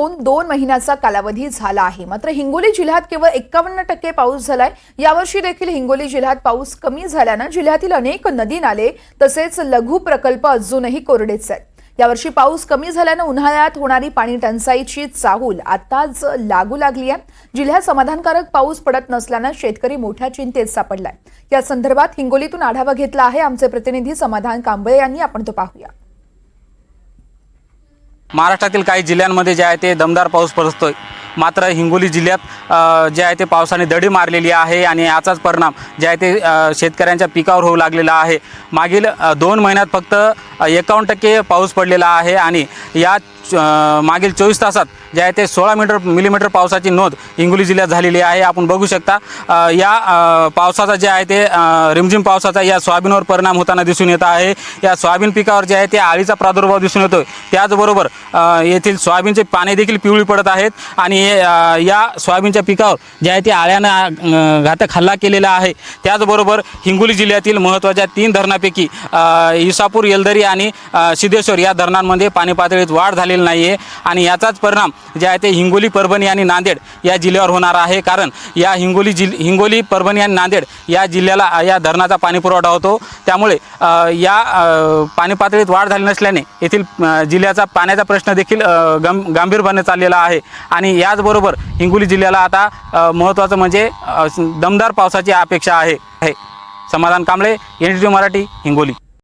होऊन 2 महिन्याचा कालावधी झाला आहे। मात्र हिंगोली जिल्ह्यात केवळ 51% पाऊस झालाय। यावर्षी देखील हिंगोली जिल्ह्यात पाऊस कमी झाल्याने जिल्ह्यातील अनेक नदी नाले तसेच लघु प्रकल्प अजूनही कोरडेच आहेत। यावर्षी पाऊस कमी झाल्याने उन्हाळ्यात होणारी पाणी टंचाईची चाहूल आताच लागू लागली आहे। जिल्ह्यात समाधानकारक पाऊस पडत नसल्याने शेतकरी मोठ्या चिंतेत सापडलाय। या संदर्भात हिंगोलीतून आढावा घेतला आहे आमचे प्रतिनिधी समाधान कांबळे यांनी। आपण तो पाहूया। महाराष्ट्रातील काही जिल्ह्यांमध्ये जे आहे ते दमदार पाऊस पडतोय, मात्र हिंगोली जिल्ह्यात जे आहे ते पावसाने दडी मारलेली आहे आणि याचाच परिणाम जे आहे ते शेतकऱ्यांच्या पिकावर होऊ लागलेला आहे। मागील 2 महिन्यात फक्त 51% पाऊस पडलेला आहे आणि या मागील 24 तासात जे आहे ते 16 मिलीमीटर पावसाची नोंद हिंगोली जिल्ह्यात झालेली आहे। आपण बघू शकता या पावसाचा जे आहे ते रिमझिम पावसाचा या सोयाबीनवर परिणाम होताना दिसून येत आहे। या सोयाबीन पिकावर जे आहे ते अळीचा प्रादुर्भाव दिसून येतोय। त्याचबरोबर येथील सोयाबीनचे पाने देखील पिवळी पडत आहेत आणि या सोयाबीनच्या पिकावर जे आहे ते अळ्यानं घातक हल्ला केलेला आहे। त्याचबरोबर हिंगोली जिल्ह्यातील महत्त्वाच्या 3 धरणांपैकी इसापूर, येलदरी आणि सिद्धेश्वर या धरणांमध्ये पाणी पातळीत वाढ झालेली नाहीये आणि याचाच परिणाम जे आहे ते हिंगोली, परभणी आणि नांदेड या जिल्ह्यावर होणार आहे। कारण या हिंगोली, परभणी आणि नांदेड या जिल्ह्याला या धरणाचा पाणी पुरवठा होतो। त्यामुळे या पाणी पातळीत वाढ झाली नसल्याने येथील जिल्ह्याचा पाण्याचा प्रश्न देखील गंभीरपणे चाललेला आहे आणि याचबरोबर हिंगोली जिल्ह्याला आता महत्त्वाचं म्हणजे दमदार पावसाची अपेक्षा आहे। समाधान कांबळे, NDTV मराठी, हिंगोली।